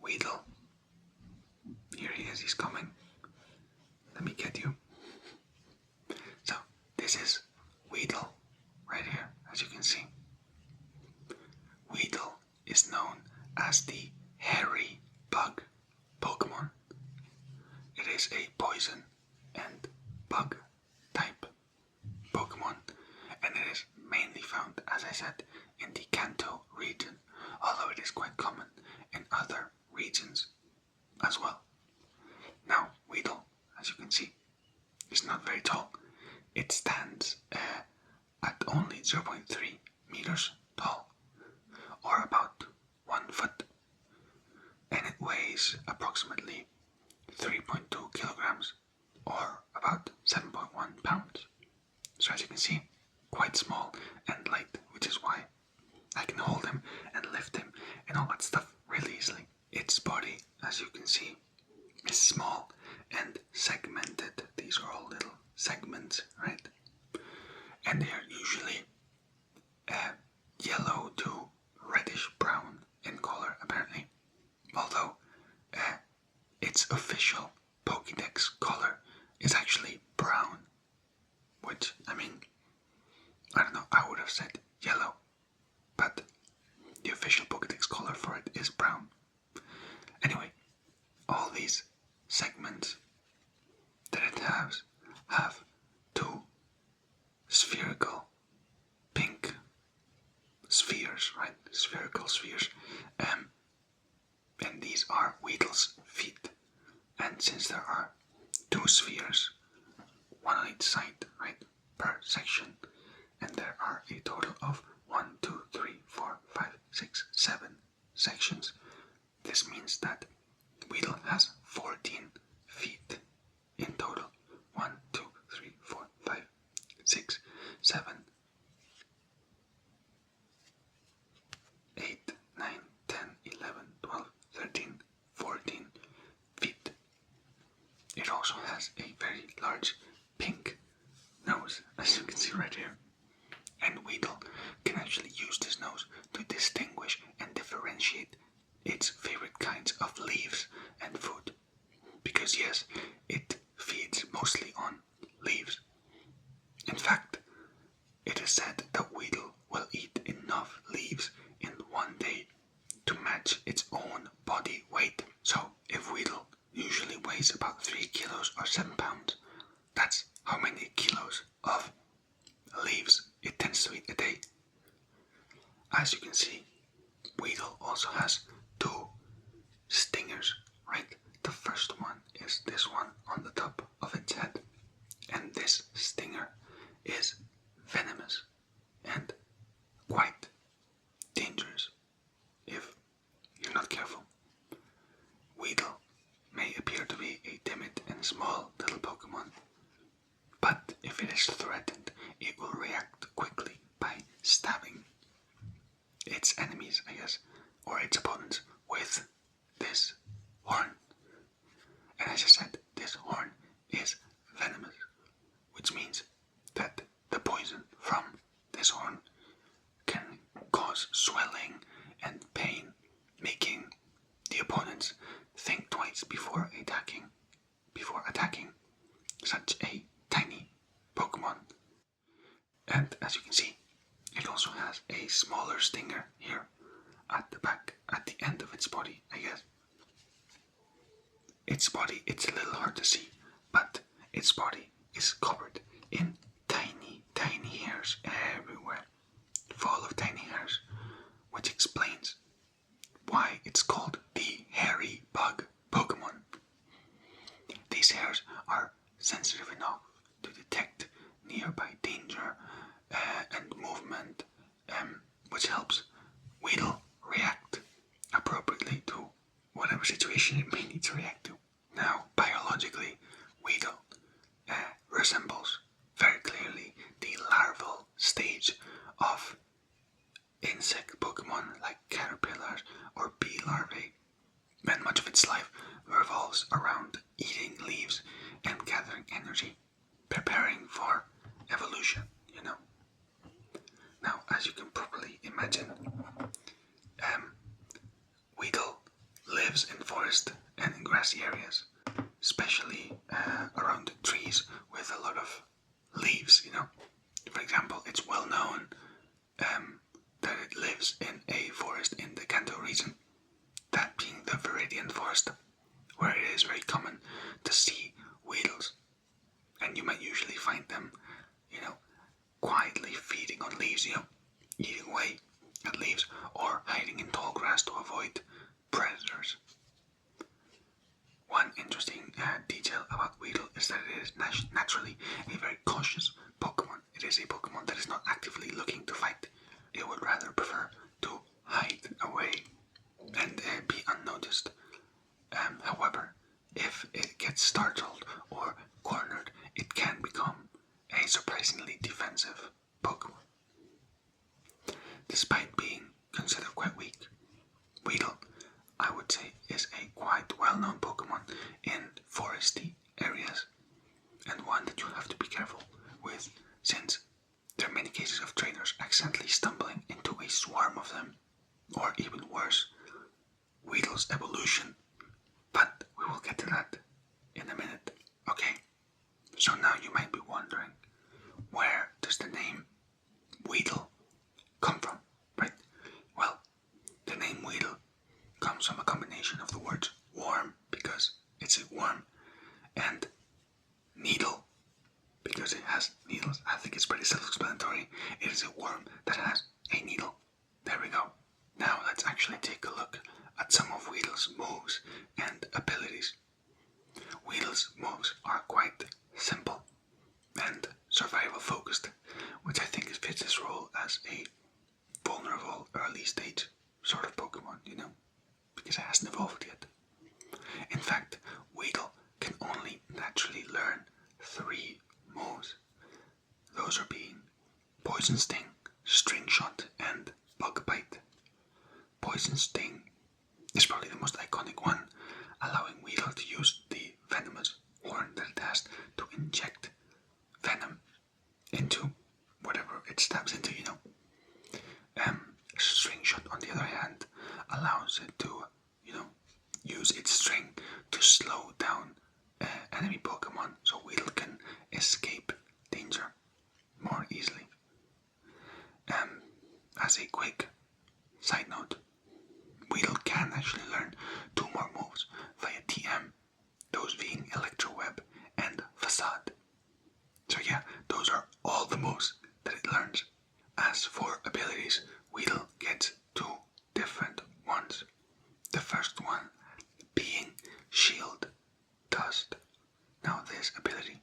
Weedle. Here he is, he's coming. Let me get you. So, this is Weedle, right here, as you can see. Weedle is known as the hairy bug Pokemon. It is a poison and bug type Pokemon, and it is mainly found, as I said, in the Kanto region, although it is quite common in other regions as well. Now, Weedle, as you can see, is not very tall. It stands at only 0.3 meters tall, or about 1 foot, and it weighs approximately 3.2 kilograms, or about 7.1 pounds. So as you can see, quite small and light, which is why I can hold him and lift him and all that stuff really easily. Its body, as you can see, is small and segmented. These are all little segments, right? And they are usually yellow to reddish brown in color, apparently. Although its official Pokédex color is actually brown, which, I mean, I don't know, I would have said yellow, but the official Pokédex color for it is brown. Anyway, all these segments that it has have two spherical pink spheres, right? Spherical spheres. And these are Weedle's feet. And since there are two spheres, one on each side, right, per section, and there are a total of 1, 2, 3, 4, 5, 6, 7 sections, this means that Weedle has 14 feet in total. 1, 2, 3, 4, 5, 6, 7, 8, 9, 10, 11, 12, 13, 14 feet. It also has a very large pink nose, as you can see right here. And Weedle can actually use this nose to distinguish and differentiate its favorite kinds of leaves and food. Because yes, it feeds mostly on leaves. In fact, it is said that Weedle will eat enough leaves in one day to match its own body weight. So if Weedle usually weighs about 3 kilos or 7 pounds, that's how many kilos of leaves it tends to eat a day. As you can see, Weedle also has 2 stingers, right? The first one is this one on the top of its head, and this stinger is venomous and quite dangerous if you're not careful. Weedle may appear to be a timid and small little Pokemon, but if it is threatened, it will react quickly by stabbing its enemies, I guess, or its opponents with this horn. And as I said, this horn is venomous, which means that the poison from this horn can cause swelling and pain, making the opponents think twice before attacking such a tiny Pokemon. And as you can see, it also has a smaller stinger here at the back, at the end of its body, I guess. Its body, it's a little hard to see, but its body is covered in tiny, tiny hairs everywhere, full of tiny hairs, which explains why it's called the hairy bug Pokemon. These hairs are sensitive enough to detect nearby danger and movement, which helps Weedle react appropriately to whatever situation it may need to react to. Now, biologically, Weedle resembles very clearly the larval stage of insect Pokemon like caterpillars or bee larvae, and much of its life revolves around eating leaves and gathering energy, preparing for evolution, you know. Now, as you can probably imagine, Weedle lives lives in forest and in grassy areas, especially around trees with a lot of leaves, you know. For example, it's well known that it lives in a forest in the Kanto region, that being the Viridian forest, where it is very common to see weedles. And you might usually find them, you know, quietly feeding on leaves, you know, eating away at leaves or hiding in tall grass to avoid predators. One interesting detail about Weedle is that it is naturally a very cautious Pokemon. It is a Pokemon that is not actively looking to fight. It would rather prefer to hide away and be unnoticed. However, if it gets startled or cornered, it can become a surprisingly defensive Pokemon. Despite being considered quite weak, Weedle, I would say, is a quite well-known Pokemon in foresty areas, and one that you have to be careful with, since there are many cases of trainers accidentally stumbling into a swarm of them, or even worse, Weedle's evolution. But we will get to that in a minute. Okay, so now you might be wondering, where does the name Weedle come from, right? Well, the name Weedle comes from a combination of the words worm, because it's a worm, and needle, because it has needles. I think it's pretty self-explanatory. It is a worm that has a needle. There we go. Now let's actually take a look at some of Weedle's moves and abilities. Weedle's moves are quite simple and survival focused, which I think fits his role as a vulnerable early stage sort of Pokemon, you know, because it hasn't evolved yet. In fact, Weedle can only naturally learn 3 moves. Those are being Poison Sting, String Shot, and Bug Bite. Poison Sting is probably the most iconic one, allowing Weedle to use the venomous horn that it has to inject venom into whatever it stabs into, you know. String Shot, on the other hand, allows it to, you know, use its string to slow down enemy Pokemon so Weedle can escape danger more easily. As a quick side note, Weedle can actually learn 2 more moves via TM, those being Electro Web and Facade. So yeah, those are all the moves that it learns. As for abilities, Weedle gets 2 different ones. The first one being Shield Dust. Now this ability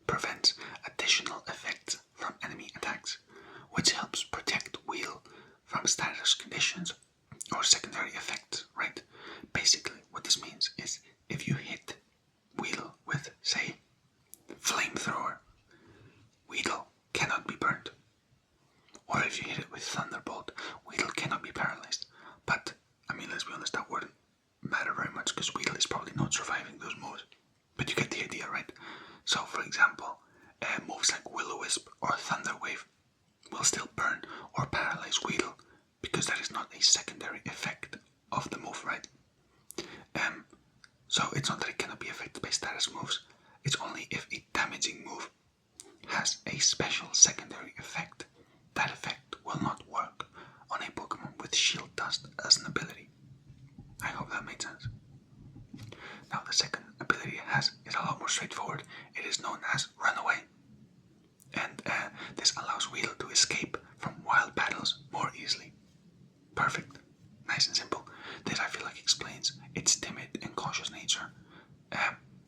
prevents additional effects from enemy attacks, which helps protect Weedle from status conditions or secondary effects, right? Basically, what this means is if you hit Weedle with, say, Flamethrower, Weedle cannot be burnt. Or if you hit it with Thunderbolt, Weedle cannot be paralyzed. But, I mean, let's be honest, that wouldn't matter very much because Weedle is probably not surviving those moves. But you get the idea, right? So, for example, moves like Will-O-Wisp or Thunder Wave will still burn or paralyze Weedle because that is not a secondary effect of the move, right? So it's not that it cannot be affected by status moves, it's only if a damaging move has a special secondary effect. That effect will not work on a Pokemon with Shield Dust as an ability. I hope that made sense. Now the second ability it has is a lot more straightforward. It is known as Runaway. And this allows Weedle to escape from wild battles more easily. Perfect. Nice and simple. This I feel like explains its timid and cautious nature.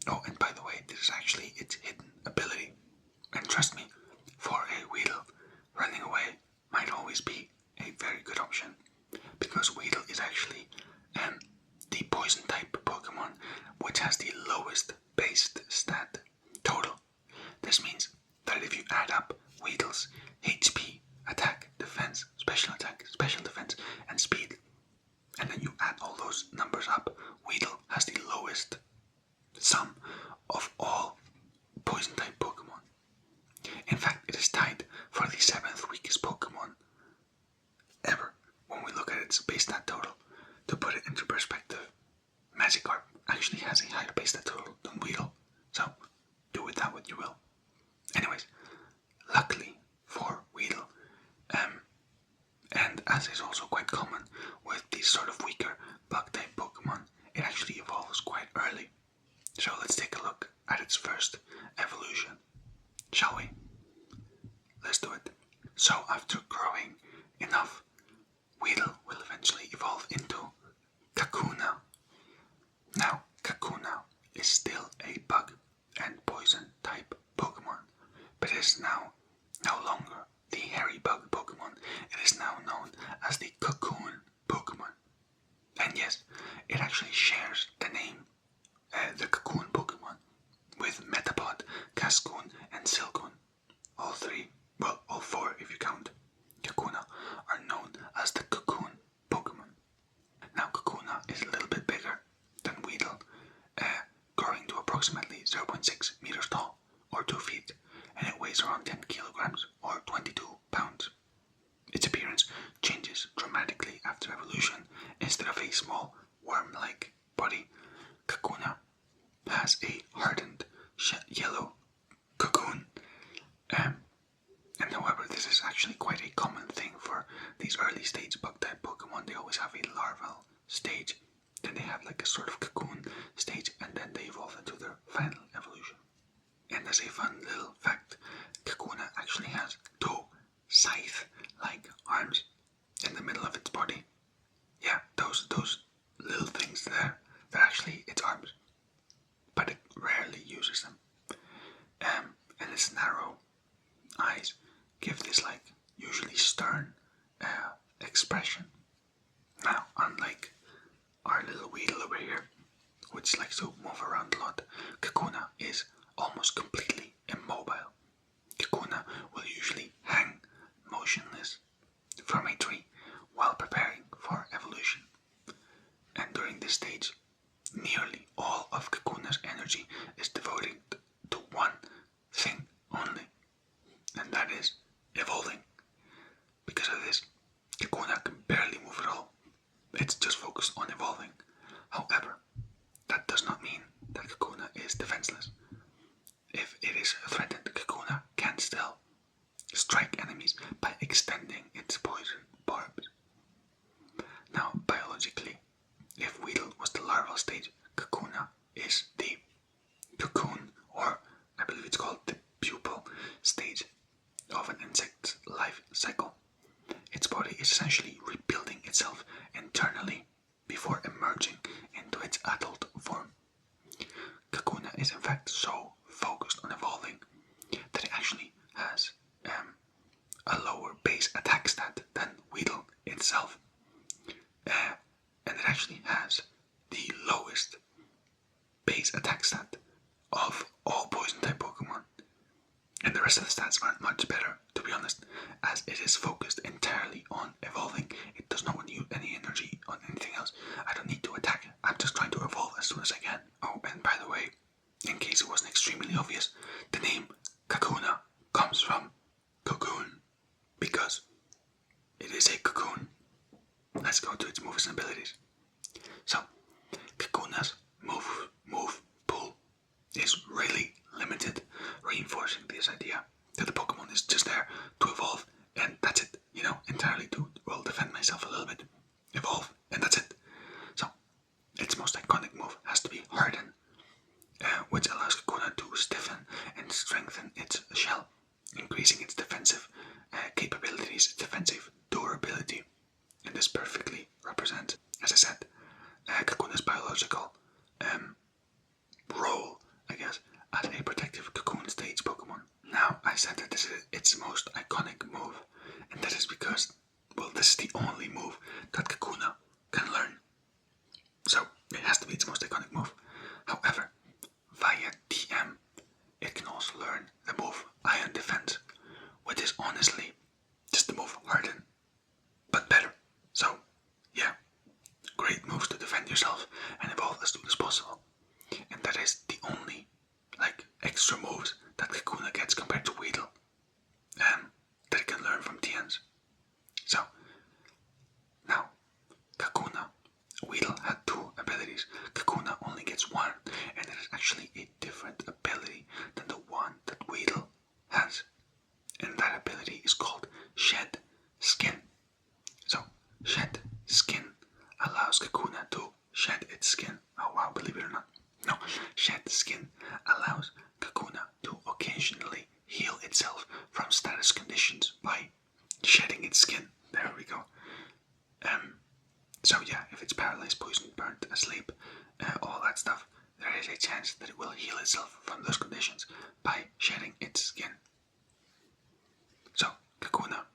Oh, and by the way, this is actually its hidden ability. And trust me, for a Weedle, running away might always be a very good option, because Weedle is actually the poison type Pokemon which has the lowest base stat total. This means that if you add up Weedle's HP, attack, defense, special attack, special defense, and speed, and then you add all those numbers up, Weedle has the lowest sum of all poison type Pokemon. In fact, it is tied for the 7th weakest Pokemon ever when we look at its base stat total. To put it into perspective, Magikarp actually has a higher base stat total than Weedle, so do with that what you will. Anyways, luckily for Weedle, and as is also quite common with these sort of weaker bug-type Pokemon, it actually evolves quite early. So let's take a look at its first evolution, shall we? Let's do it. So after growing enough, Weedle will eventually evolve into Kakuna. Now, Kakuna is still a bug and poison type Pokemon, but it is now no longer the hairy bug Pokemon. It is now known as the Cocoon Pokemon. And yes, it actually shares the name, the Cocoon Pokemon, with Metapod, Cascoon, and Silcoon. All three, well, all four if you count Kakuna, are known as the Cocoon Pokemon. Now, Kakuna is a little bit bigger than Weedle, growing to approximately 0.6 meters tall, or 2 feet, and it weighs around 10 kilograms, or 22 pounds. Its appearance changes dramatically after evolution. Instead of a small worm-like body, Kakuna has a hardened yellow cocoon. And however, this is actually quite a common thing for these early stage bug-type Pokemon. They always have a larval stage, then they have like a sort of cocoon stage, and then they evolve into their final evolution. And as a fun little fact, Kakuna actually has 2 scythe-like arms in the middle of its body. Yeah, those little things there, they're actually its arms, but it rarely uses them. And its narrow eyes give this like usually stern expression. Now, unlike our little Weedle over here, which likes to move around a lot, Kakuna is almost completely immobile. Kakuna will usually hang motionless from a tree while preparing for evolution. And during this stage, nearly all of Kakuna's energy is devoted to one thing only, and that is evolving. Because of this, Kakuna can barely move at all. It's just focused on evolving. However, that does not mean that Kakuna is defenseless. If it is threatened, Kakuna can still strike enemies by extending its poison barbs. Now, biologically, if Weedle was the larval stage, Kakuna is the cocoon, or I believe it's called the pupal stage of an insect's life cycle. Its body is essentially rebuilding itself internally before emerging into its adult form. Kakuna is in fact so focused on evolving that it actually has a lower base attack stat than Weedle itself. And it actually has the lowest base attack stat of all poison type Pokemon. And the rest of the stats aren't much better, to be honest, as it is focused entirely on evolving. It does not want to use any energy on anything else. I don't need to attack, I'm just trying to evolve as soon as I can. Oh, and by the way, in case it wasn't extremely obvious, the name Kakuna comes from cocoon, because it is a cocoon. Let's go to its moves and abilities. So, Kakuna's move pool is really limited, reinforcing this idea that the Pokemon is just there to evolve, and that's it, entirely to, well, defend myself a little bit, evolve, and that's it. So, its most iconic move has to be Harden, which allows Kakuna to stiffen and strengthen its shell, increasing its defensive capabilities, its defensive durability. And this perfectly represents, as I said, Kakuna's biological role, I guess, as a protective cocoon stage Pokemon. Now, I said that this is its most iconic move, and that is because, well, this is the only move that Kakuna can learn. So, it has to be its most iconic move. However, via TM, it can also learn the move Iron Defense, which is honestly just the move Harden, but better. So, yeah, great moves to defend yourself and evolve as soon as possible. And that is the only, extra moves that Kakuna gets compared to Weedle, that it can learn from TNs. So, now, Kakuna, Weedle had 2 abilities. Kakuna shed skin. Oh wow, believe it or not. No, shed skin allows Kakuna to occasionally heal itself from status conditions by shedding its skin. There we go. So yeah, if it's paralyzed, poisoned, burnt, asleep, all that stuff, there is a chance that it will heal itself from those conditions by shedding its skin. So Kakuna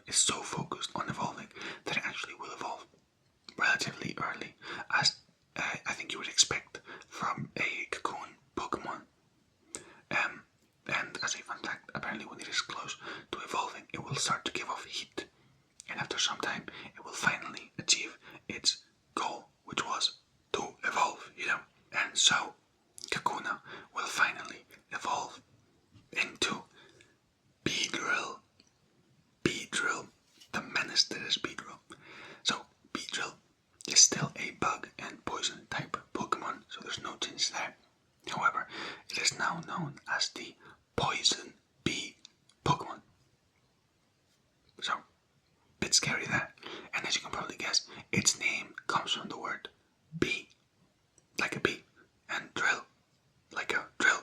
is so focused on evolving that it actually will evolve relatively early, as I think you would expect from a cocoon Pokemon. And as a fun fact, apparently when it is close to evolving, it will start to give off heat, and after some time, it will finally achieve its goal, which was to evolve, And so, Kakuna will finally evolve into Beedrill. Beedrill, the menace that is Beedrill. So, Beedrill is still a bug and poison type Pokemon, so there's no change there. However, it is now known as the Poison Bee Pokemon. So, bit scary there. And as you can probably guess, its name comes from the word bee, like a bee, and drill, like a drill.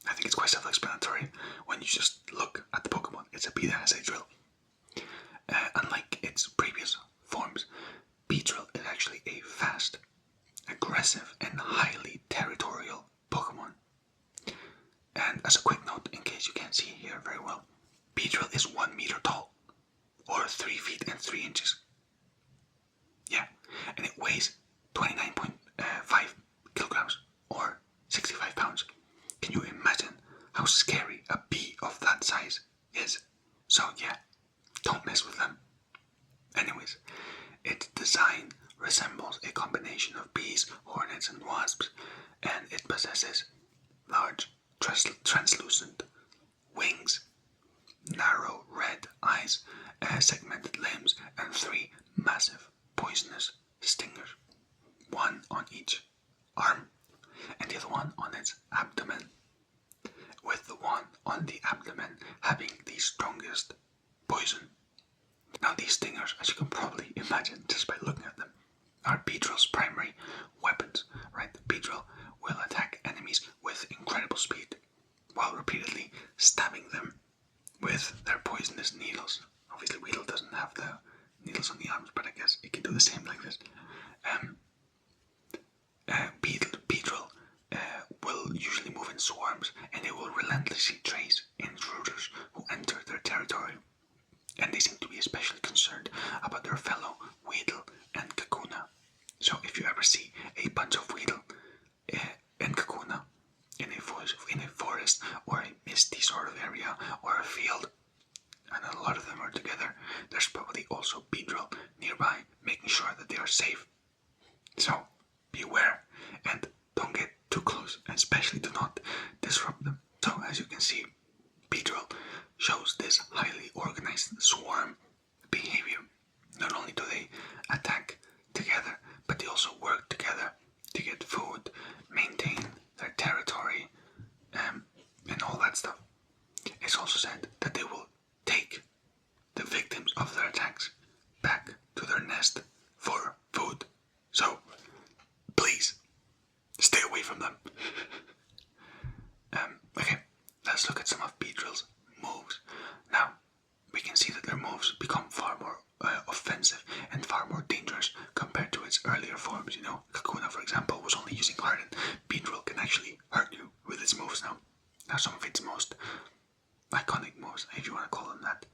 I think it's quite self-explanatory when you just look at the Pokemon. It's a bee that has a drill. Unlike its previous forms, Beedrill is actually a fast, aggressive, and highly territorial Pokemon. And as a quick note, in case you can't see here very well, Beedrill is 1 meter tall, or 3 feet and 3 inches. Yeah, and it weighs 29.5 kilograms, or 65 pounds. Can you imagine how scary a bee of that size is? So yeah, don't mess with them. Anyways, its design resembles a combination of bees, hornets, and wasps, and it possesses large, translucent wings, narrow red eyes, segmented limbs, and 3 massive poisonous stingers, one on each arm, and the other one on its abdomen, with the one on the abdomen having the strongest poison. Now these stingers, as you can probably imagine just by looking at them, are Beedrill's primary weapons, right? Beedrill will attack enemies with incredible speed, while repeatedly stabbing them with their poisonous needles. Obviously Weedle doesn't have the needles on the arms, but I guess it can do the same like this. Beedrill will usually move in swarms, and they will relentlessly trace intruders who enter their territory. And they seem to be especially concerned about their fellow Weedle and Kakuna. So if you ever see a bunch of Weedle and Kakuna in a forest or a misty sort of area or a field, and a lot of them are together, there's probably also Beedrill nearby, making sure that they are safe. So beware and don't get too close, and especially do not disrupt them. So as you can see, Beedrill shows this highly organized swarm behavior. Not only do they attack together, but they also work together to get food, maintain their territory, and all that stuff. It's also said that they will take the victims of their attacks back to their nest for food. So, please, stay away from them. Okay, let's look at some of Beedrill's moves. Now, we can see that their moves become far more offensive and far more dangerous compared to its earlier forms. Kakuna, for example, was only using Harden. Beedrill can actually hurt you with its moves now. Now, some of its most iconic moves, if you want to call them that,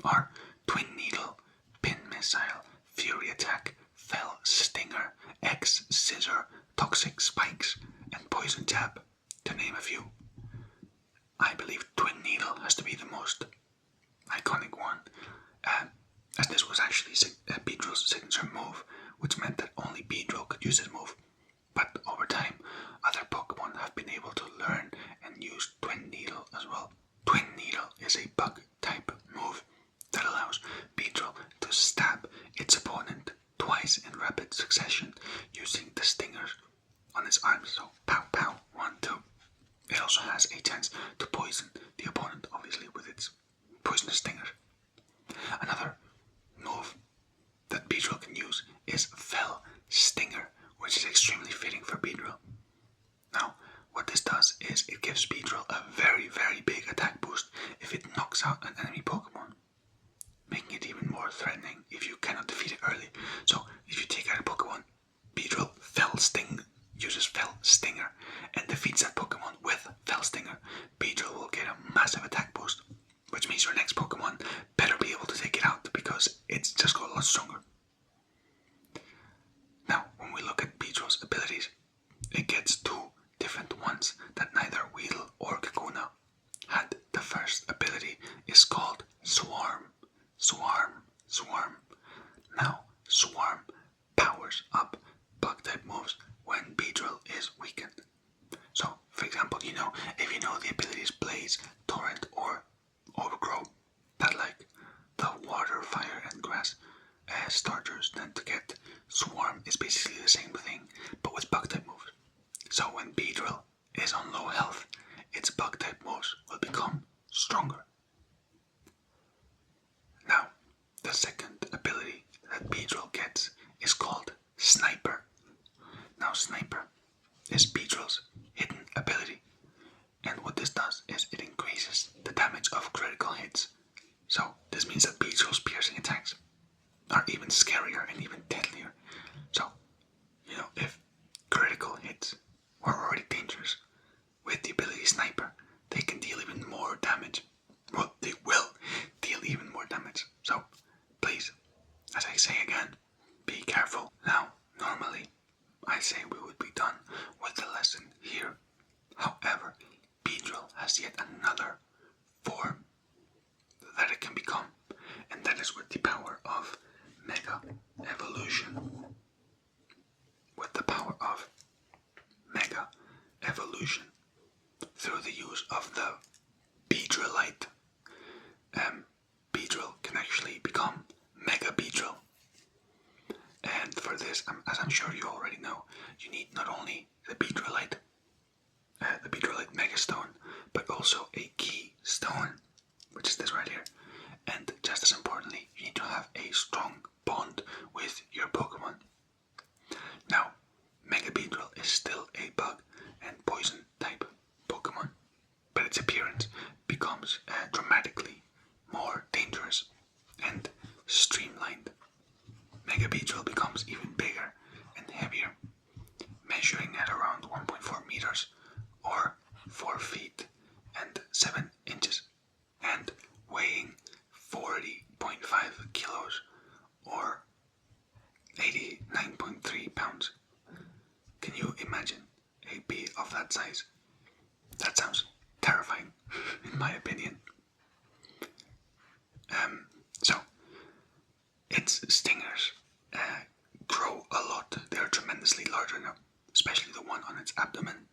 are Twin Needle, Pin Missile, Fury Attack, Fell Stinger, X Scissor, Toxic Spikes, and Poison Jab, to name a few. I believe Twin Needle has to be the most iconic one, as this was actually Beedrill's signature move, which meant that only Beedrill could use this move. But over time, other Pokemon have been able to learn and use Twin Needle as well. Twin Needle is a bug type move that allows Beedrill to stab its opponent twice in rapid succession using the stingers on its arms. So pow pow, 1, 2. It also has a chance to poison the opponent, obviously, with its poisonous stingers. Another move that Beedrill can use is Fell Stinger, which is extremely fitting for Beedrill. Now, what this does is it gives Beedrill a very, very big attack boost if it knocks out an enemy Pokemon, making it even more threatening if you cannot defeat it early. So, if you take out a Pokemon, Beedrill uses Fell Stinger and defeats that Pokemon with Fell Stinger, Beedrill will get a massive attack boost, which means your next Pokemon better be able to take it out because it's just got a lot stronger. Now, when we look at Beedrill's abilities, it gets two different ones that neither Weedle or Kakuna had. The first ability is called Swarm. Now, Swarm powers up bug-type moves when Beedrill is weakened. So, for example, if you know the abilities Blaze, Torrent, or Overgrow, that like the water, fire, and grass starters tend to get, Swarm is basically the same thing, but with bug-type moves. So when Beedrill is on low health, its bug-type moves will become stronger. Now, the second ability that Beedrill gets is called Sniper. Now, Sniper is Beedrill's hidden ability, and what this does is it increases the damage of critical hits. So this means that Beedrill's piercing attacks are even scarier and even deadlier. So, if critical hits were already dangerous, with the ability Sniper, they can deal even more damage. Well, they will deal even more damage. So, please, as I say again, be careful. Now, normally, I say we would be done with the lesson here. However, Beedrill has yet another form that it can become, and that is with the power of Mega Evolution. With the power of Mega Evolution, through the use of the Beedrillite, Beedrill can actually become Mega Beedrill. And for this, as I'm sure you already know, you need not only the Beedrillite Megastone, but also a Key Stone, which is this right here. And just as importantly, you need to have a strong bond with your Pokemon. Now, Mega Beedrill is still a bug and poison type Pokemon, but its appearance becomes dramatically more dangerous and streamlined. Mega Beedrill becomes even bigger and heavier, measuring at around 1.4 meters or 4 feet and 7 inches, and weighing 40.5 kilos or 89.3 pounds. Can you imagine a bee of that size? That sounds terrifying, in my opinion. So, its stingers grow a lot. They're tremendously larger now, especially the one on its abdomen,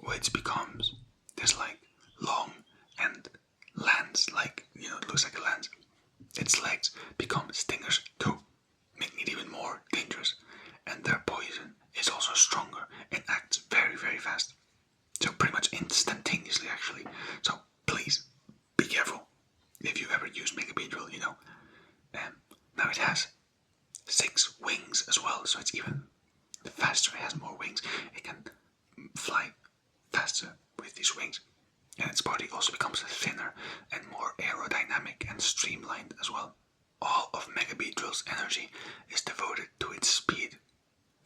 which becomes this like long and lance-like, it looks like a lance. Its legs become stingers too, making it even more dangerous, and their poison is also stronger and acts very, very fast. So pretty much instantaneously, actually. So please, be careful if you ever use Mega Beedrill, now it has 6 wings as well, so it's even faster. It has more wings. It can fly faster with these wings. And its body also becomes thinner and more aerodynamic and streamlined as well. All of Mega Beedrill's energy is devoted to its speed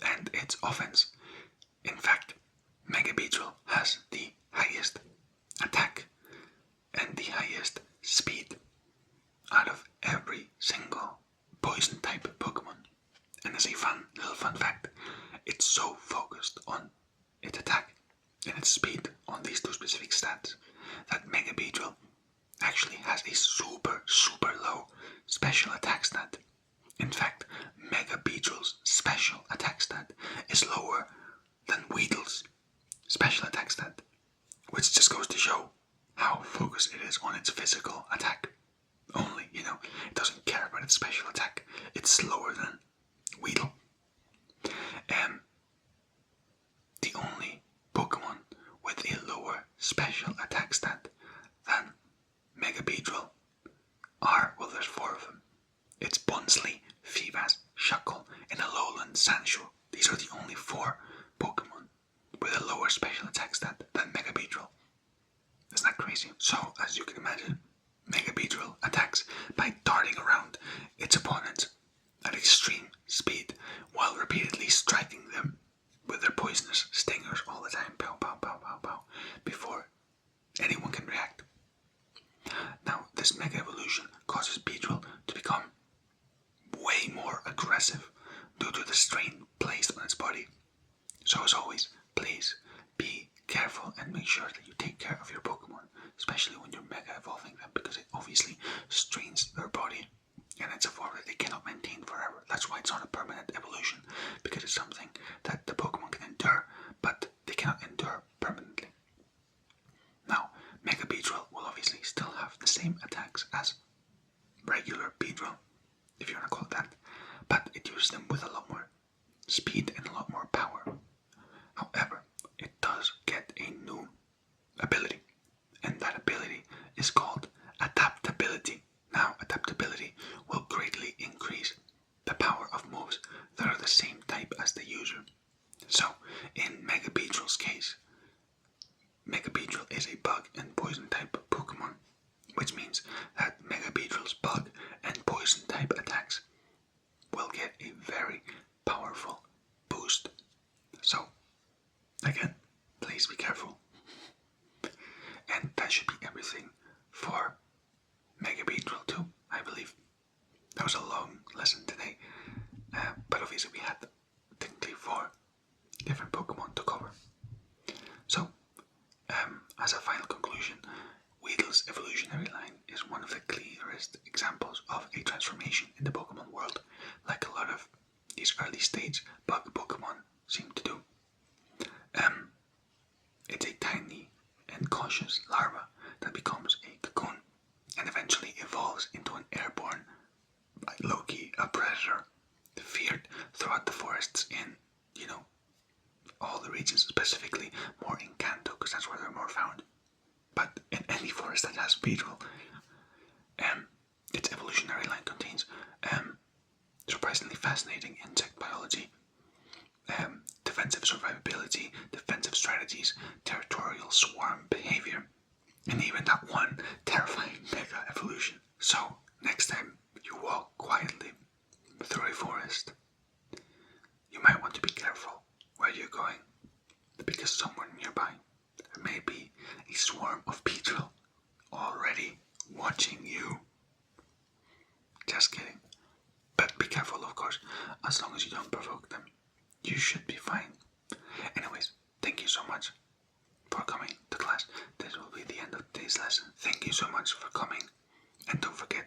and its offense. In fact, Mega Beedrill has the highest attack and the highest speed out of every single poison type Pokemon. And as a little fun fact, it's so focused on its attack and its speed on these two specific stats that Mega Beedrill actually has a super, super low special attack stat. In fact, Mega Beedrill's special attack stat is lower than Weedle's special attack stat, which just goes to show how focused it is on its physical attack only. It doesn't care about its special attack. It's slower than Weedle. The only Pokemon with a lower special attack stat than Mega Beedrill there's 4 of them. It's Bonsley, Feebas, Shuckle, and Alolan Sandshrew. these are the only 4 Pokemon with a lower special attack stat than Mega Beedrill. Isn't that crazy? So, as you can imagine, Mega Beedrill attacks by darting around its opponents at extreme speed while repeatedly striking them with their poisonous stingers all the time. Pow, pow, pow, pow, pow. Before anyone can react. Now, this Mega Evolution causes Beedrill to become way more aggressive due to the strain placed on its body. So as always, please be careful and make sure that you take care of your Pokemon, especially when you're Mega Evolving them, because it obviously strains their body and it's a form that they cannot maintain forever. That's why it's not a permanent evolution, because it's something that the Pokemon can endure, but they cannot endure permanently. Now, Mega Beedrill will obviously still have the same attacks as regular Beedrill, if you want to call it that, but it uses them with a lot more speed and a lot more power. However, it does get a new ability, and that ability is called adaptability. Now, adaptability will greatly increase the power of moves that are the same type as the user. So, in Mega Beedrill's case, Mega Beedrill is a bug and poison type Pokemon, which means that Mega Beedrill's bug and poison type attacks will get a very powerful boost. So, again, please be careful. And that should be everything for Mega Beedrill 2, I believe. That was a long lesson today, but obviously we had technically 4 different Pokemon to cover. So, as a final conclusion, Weedle's evolutionary line is one of the clearest examples of a transformation in the Pokemon world, like a lot of these early stage bug Pokemon seem to do. It's a tiny and cautious larva that becomes a cocoon and eventually evolves into an airborne, like Loki, a predator, feared throughout the forests in, all the regions, specifically more in Kanto, because that's where they're more found. But in any forest that has Beedrill, its evolutionary line contains surprisingly fascinating insect biology, defensive survivability, defensive strategies, territorial swarm behavior, and even that one terrifying Mega Evolution. So, next time you walk quietly through a forest, you might want to be careful where you're going, because somewhere nearby there may be a swarm of Beedrill already watching you. Just kidding. But be careful, of course, as long as you don't provoke them. You should be fine. Anyways, thank you so much for coming to class. This will be the end of today's lesson. Thank you so much for coming, and don't forget